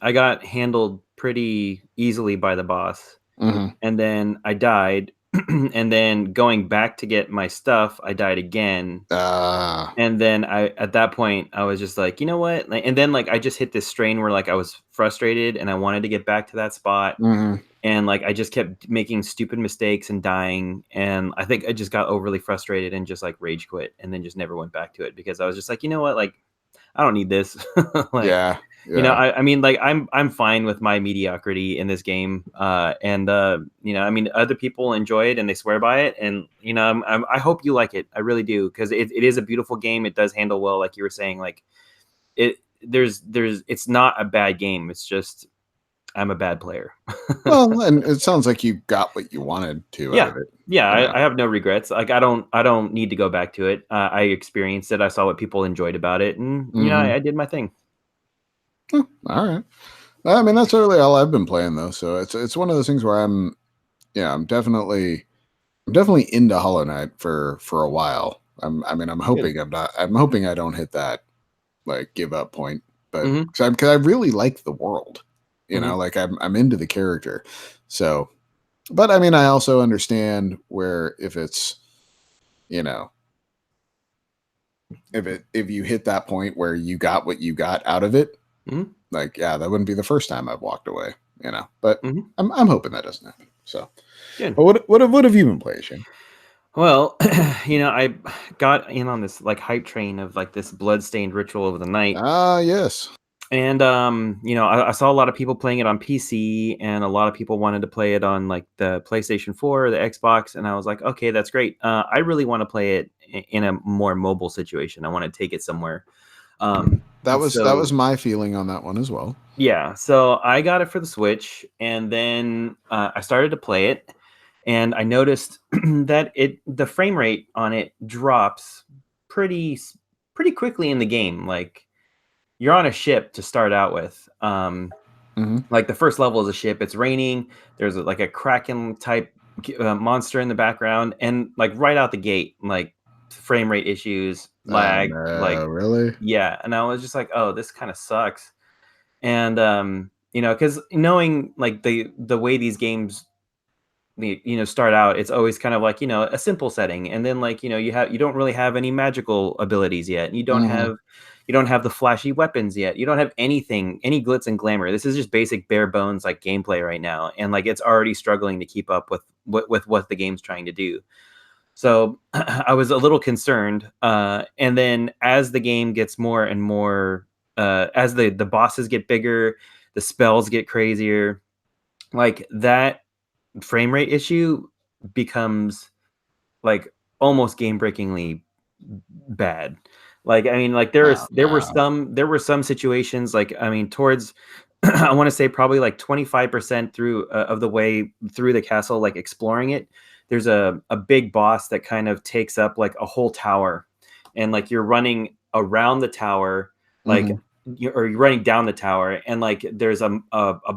I got handled pretty easily by the boss. mm-hmm. And then I died, and then going back to get my stuff, I died again. And then at that point, I was just like, you know what? Like, and then like I just hit this strain where like I was frustrated and I wanted to get back to that spot. Mm-hmm. And like I just kept making stupid mistakes and dying. And I think I just got overly frustrated and just like rage quit and then just never went back to it because I was just like, you know what? Like, I don't need this. Like, Yeah. you know, I mean, like I'm fine with my mediocrity in this game, and you know, I mean, other people enjoy it and they swear by it, and you know, I hope you like it. I really do because it is a beautiful game. It does handle well, like you were saying. Like there's it's not a bad game. It's just I'm a bad player. Well, and it sounds like you got what you wanted to out Yeah, of it. yeah, You know? I have no regrets. Like I don't need to go back to it. I experienced it. I saw what people enjoyed about it, and you know, Mm-hmm. I did my thing. Oh, all right. I mean, that's really all I've been playing though. So it's one of those things where I'm definitely into Hollow Knight for a while. I mean, Good. I'm hoping I don't hit that like give up point, but Mm-hmm. because I really like the world, you know, Mm-hmm. like I'm into the character. So, but I mean, I also understand where if it's, you know, if you hit that point where you got what you got out of it, Mm-hmm. like yeah, that wouldn't be the first time I've walked away, you know. But Mm-hmm. I'm hoping that doesn't happen. So, Good. but what have you been playing, Shane? Well, you know, I got in on this like hype train of like this bloodstained ritual of the night. Ah, yes. And you know, I saw a lot of people playing it on PC and a lot of people wanted to play it on like the PlayStation 4 or the Xbox. And I was like, okay, that's great. I really want to play it in a more mobile situation. I want to take it somewhere. That So was my feeling on that one as well. yeah, so I got it for the Switch, and then I started to play it, and I noticed that the frame rate on it drops pretty quickly in the game. Like you're on a ship to start out with. Mm-hmm. Like the first level is a ship. It's raining. There's like a kraken type monster in the background, and like right out the gate, like frame rate issues, Oh lag, no, like really? yeah. And I was just like, oh, this kind of sucks. And you know, because knowing like the way these games you know start out, it's always kind of like, you know, a simple setting, and then like, you know, you don't really have any magical abilities yet, and Mm-hmm. you don't have the flashy weapons yet, you don't have anything, any glitz and glamour. This is just basic bare bones like gameplay right now, and like it's already struggling to keep up with what the game's trying to do. So I was a little concerned. And then as the game gets more and more, as the bosses get bigger, the spells get crazier, like that frame rate issue becomes like almost game breakingly bad. Like, I mean, like there were some situations, like, I mean, towards I want to say probably like 25% through of the way through the castle, like exploring it, there's a big boss that kind of takes up like a whole tower, and like you're running around the tower, like or you're running down the tower, and like there's a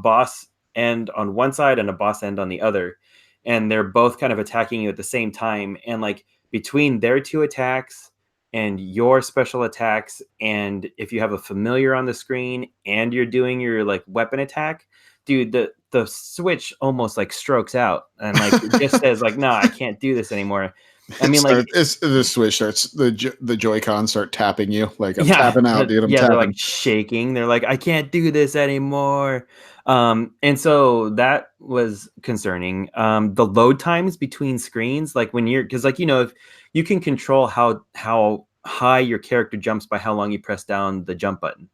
boss end on one side and a boss end on the other, and they're both kind of attacking you at the same time, and like between their two attacks and your special attacks, and if you have a familiar on the screen and you're doing your like weapon attack, dude, the switch almost like strokes out and like it just says like, no, I can't do this anymore. I mean, like it's the switch starts, the Joy-Con start tapping you, like, I'm tapping out, dude. I'm tapping. They're like shaking. They're like, I can't do this anymore. And so that was concerning. The load times between screens, like when you're, because like, you know, if you can control how high your character jumps by how long you press down the jump button.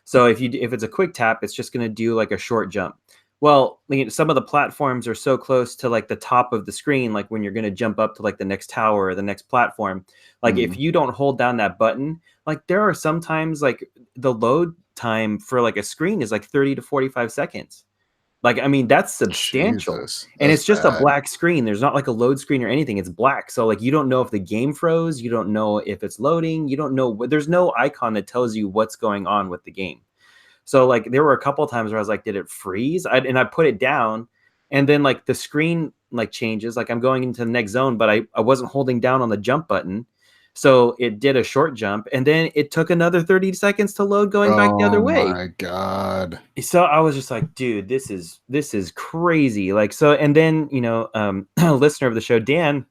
So if it's a quick tap, it's just going to do like a short jump. Well, some of the platforms are so close to like the top of the screen, like when you're going to jump up to like the next tower or the next platform, like if you don't hold down that button, like there are sometimes like the load time for like a screen is like 30 to 45 seconds. Like, I mean, that's substantial. And it's just a black screen. There's not like a load screen or anything. It's black. So like, you don't know if the game froze. You don't know if it's loading. You don't know. There's no icon that tells you what's going on with the game. So like there were a couple of times where I was like, did it freeze? And I put it down, and then like the screen like changes, like I'm going into the next zone, but I wasn't holding down on the jump button. So it did a short jump, and then it took another 30 seconds to load going back the other way. Oh my God. So I was just like, dude, this is crazy. Like, so, and then, you know, a listener of the show, Dan,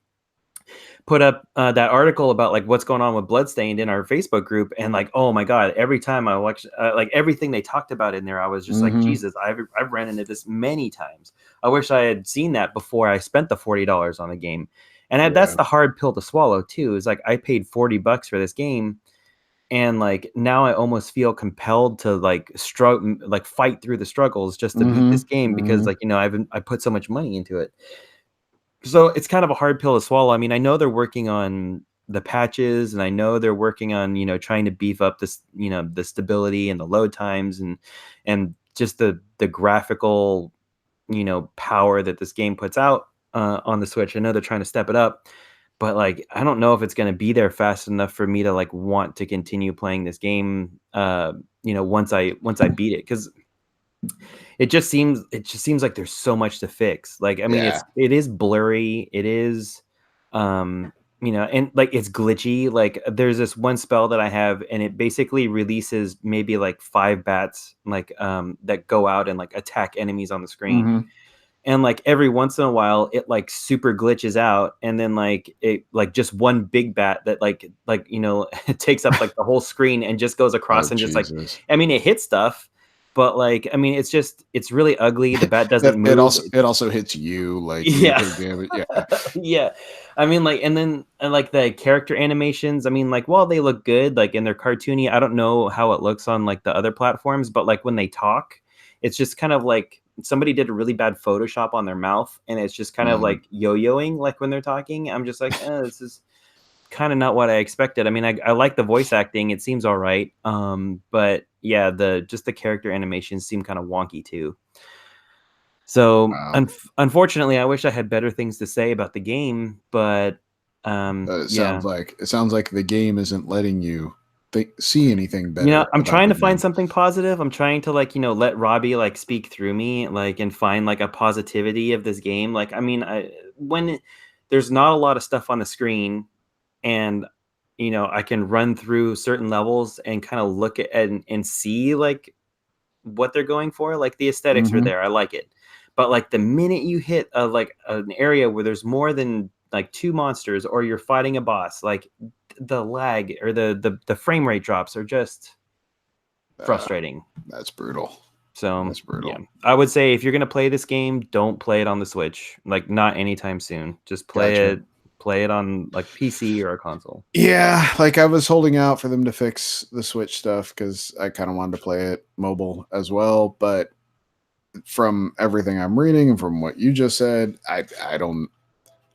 put up that article about like what's going on with Bloodstained in our Facebook group, and like, oh my god, every time I watch like everything they talked about in there, I was just like, Jesus, I've ran into this many times. I wish I had seen that before I spent the $40 on the game. And that's the hard pill to swallow too, is like I paid $40 for this game, and like now I almost feel compelled to like fight through the struggles just to beat this game, because like, you know, I put so much money into it. So it's kind of a hard pill to swallow. I mean, I know they're working on the patches, and I know they're working on, you know, trying to beef up this, you know, the stability and the load times, and just the graphical, you know, power that this game puts out on the Switch. I know they're trying to step it up, but like, I don't know if it's going to be there fast enough for me to like want to continue playing this game, you know, once I beat it, because it just seems like there's so much to fix. Like, I mean, it is blurry. It is, you know, and like it's glitchy. Like there's this one spell that I have, and it basically releases maybe like 5 bats, like that go out and like attack enemies on the screen. And like every once in a while, it like super glitches out, and then like it like just one big bat that like you know it takes up like the whole screen and just goes across and just like, I mean, it hits stuff. But like, I mean, it's really ugly. The bat doesn't move. It also hits you, like, yeah. I mean, like, and like the character animations, I mean, like, while they look good, like, and they're cartoony, I don't know how it looks on like the other platforms, but like when they talk, it's just kind of like somebody did a really bad Photoshop on their mouth, and it's just kind of like yo-yoing, like when they're talking. I'm just like, this is kind of not what I expected. I mean, I like the voice acting. It seems all right. But yeah, the character animations seem kind of wonky too. So unfortunately, I wish I had better things to say about the game, but it sounds like the game isn't letting you see anything better. You know, I'm trying to find something positive. I'm trying to like, you know, let Robbie like speak through me, like, and find like a positivity of this game. Like, I mean, when there's not a lot of stuff on the screen, and you know, I can run through certain levels and kind of look at and see like what they're going for. Like the aesthetics are there. I like it. But like the minute you hit like an area where there's more than like 2 monsters, or you're fighting a boss, like the lag or the frame rate drops are just frustrating. That's brutal. So that's brutal. Yeah, I would say if you're going to play this game, don't play it on the Switch. Like not anytime soon. Just play it on like PC or a console. Yeah, like I was holding out for them to fix the Switch stuff because I kind of wanted to play it mobile as well. But from everything I'm reading and from what you just said, I don't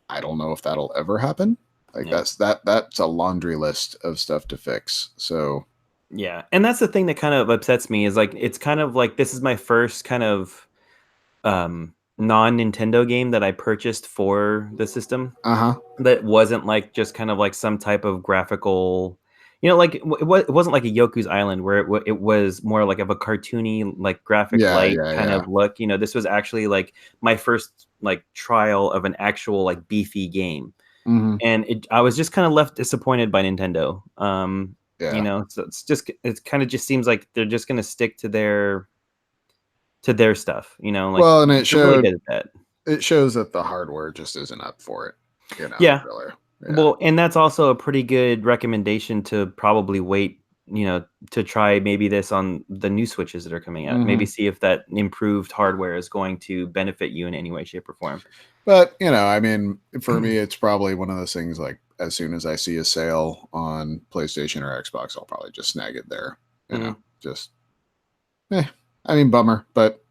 I don't know if that'll ever happen. Like Yeah. that's a laundry list of stuff to fix. So Yeah. And that's the thing that kind of upsets me is like it's kind of like this is my first kind of non-Nintendo game that I purchased for the system uh-huh. that wasn't like just kind of like some type of graphical, you know, like it wasn't like a Yoku's Island where it was more like of a cartoony, like graphic Yeah, light yeah, kind yeah. of look. You know, this was actually like my first like trial of an actual like beefy game. Mm-hmm. And I was just kind of left disappointed by Nintendo. You Yeah. know, so it kind of just seems like they're just going to stick to their stuff, you know, like Well, and they're really good at that. it shows that the hardware just isn't up for it, Yeah. really. Yeah. Well, and that's also a pretty good recommendation to probably wait, you know, to try maybe this on the new Switches that are coming out. Mm-hmm. Maybe see if that improved hardware is going to benefit you in any way, shape, or form. But, I mean, for me, it's probably one of those things like as soon as I see a sale on PlayStation or Xbox, I'll probably just snag it there. Mhm. Just, I mean, bummer, but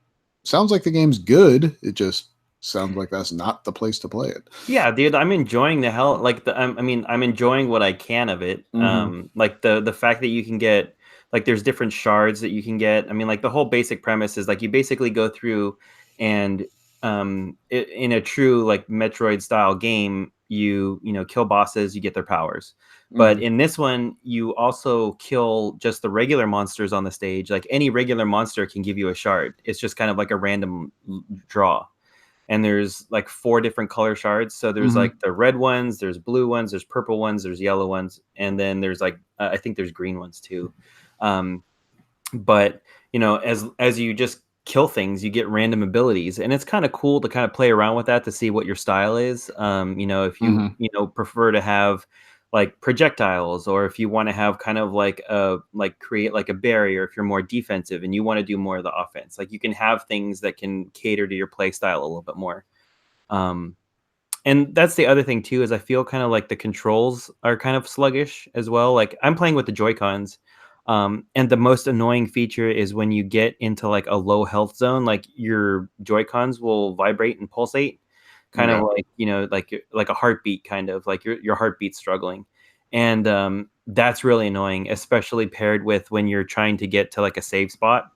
sounds like the game's good. It just sounds like that's not the place to play it. Yeah, dude, I'm enjoying the hell like I mean, I'm enjoying what I can of it. Mm-hmm. Like the fact that you can get like there's different shards that you can get. I mean, like the whole basic premise is like you basically go through and in a true like Metroid style game, you know kill bosses, you get their powers. But Mm-hmm. in this one, you also kill just the regular monsters on the stage. Like any regular monster can give you a shard. It's just kind of like a random draw, and there's like 4 different color shards. So there's Mm-hmm. like the red ones, there's blue ones, there's purple ones, there's yellow ones, and then there's like I think there's green ones too. Um, but you know, as you just kill things, you get random abilities, and it's kind of cool to kind of play around with that to see what your style is. You know, if you Mm-hmm. you know prefer to have like projectiles, or if you want to have kind of like a like create like a barrier if you're more defensive and you want to do more of the offense, like you can have things that can cater to your play style a little bit more. um and that's the other thing too, is I feel kind of like the controls are kind of sluggish as well. Like I'm playing with the Joy Cons, and the most annoying feature is when you get into like a low health zone, like your Joy Cons will vibrate and pulsate, kind of Okay. like you know like a heartbeat, kind of like your heartbeat's struggling, and that's really annoying, especially paired with when you're trying to get to like a save spot,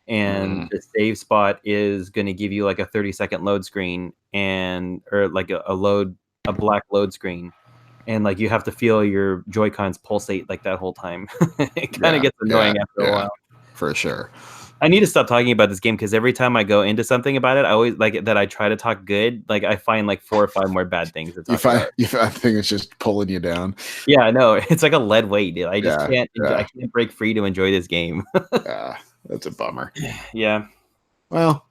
and Mm-hmm. the save spot is going to give you like a 30-second load screen, and or like a black load screen, and like you have to feel your Joy Cons pulsate like that whole time. It kind of Yeah. gets Yeah. annoying after a Yeah. while. For sure. I need to stop talking about this game because every time I go into something about it, I always like that I try to talk good, like I find like 4 or 5 more bad things to talk about. I think it's just pulling you down. Yeah, I know. It's like a lead weight, dude. I just Yeah. can't I Yeah. can't break free to enjoy this game. Yeah. That's a bummer. Yeah. Well,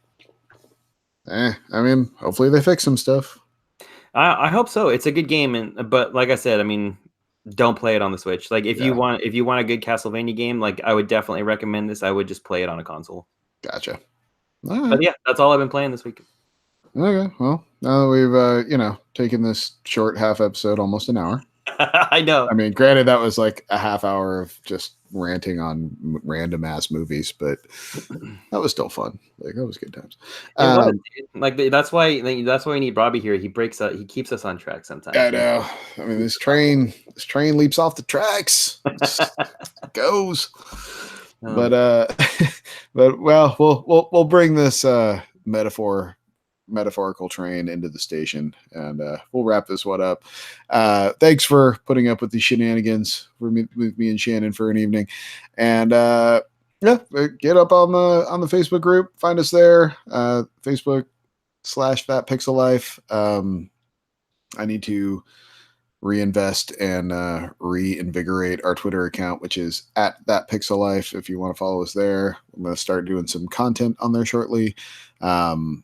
I mean, hopefully they fix some stuff. I hope so. It's a good game, but like I said, I mean, don't play it on the Switch. Like if Yeah. you want a good Castlevania game, like I would definitely recommend this. I would just play it on a console. Gotcha. All right. But yeah, that's all I've been playing this week. Okay. Well, now that we've taken this short half episode almost an hour. I know. I mean, granted, that was like a half hour of just ranting on random ass movies, but that was still fun. Like that was good times. It was, dude. Like that's why we need Robbie here. He he keeps us on track sometimes. I know. I mean, this train leaps off the tracks. It goes. But well, we'll bring this metaphorical train into the station, and we'll wrap this one up. Thanks for putting up with the shenanigans with me and Shannon for an evening, and yeah, get up on the Facebook group, find us there, Facebook/That Pixel Life. I need to reinvest and reinvigorate our Twitter account, which is at That Pixel Life. If you want to follow us there, I'm going to start doing some content on there shortly. If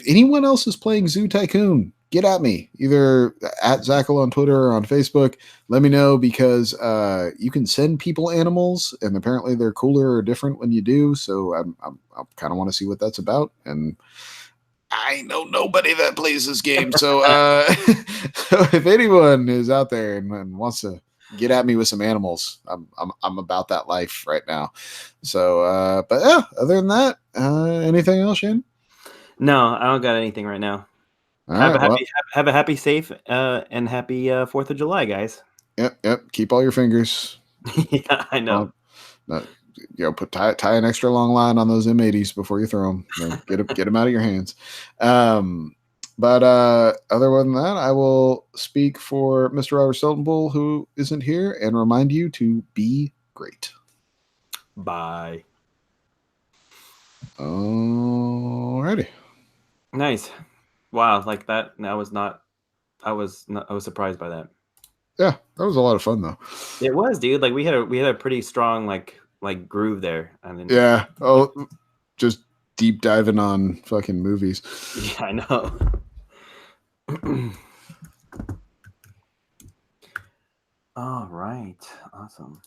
anyone else is playing Zoo Tycoon, get at me, either at Zackle on Twitter or on Facebook. Let me know, because you can send people animals, and apparently they're cooler or different when you do. So I kind of want to see what that's about. And I know nobody that plays this game. So, so if anyone is out there and wants to get at me with some animals, I'm about that life right now. So, but yeah, other than that, anything else, Shane? No, I don't got anything right now. Have a happy, safe, and happy 4th of July, guys. Yep. Keep all your fingers. Yeah, I know. Tie an extra long line on those M80s before you throw them. Get them out of your hands. But other than that, I will speak for Mr. Robert Stiltonbull, who isn't here, and remind you to be great. Bye. Alrighty. Nice. Wow, like that. I was surprised by that. Yeah, that was a lot of fun though. It was, dude. Like we had a pretty strong like groove there. Yeah. Oh, just deep diving on fucking movies. Yeah, I know. All right. Awesome.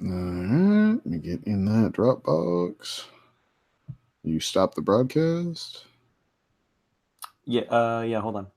All right. Let me get in that Dropbox. You stop the broadcast. Yeah. Yeah. Hold on.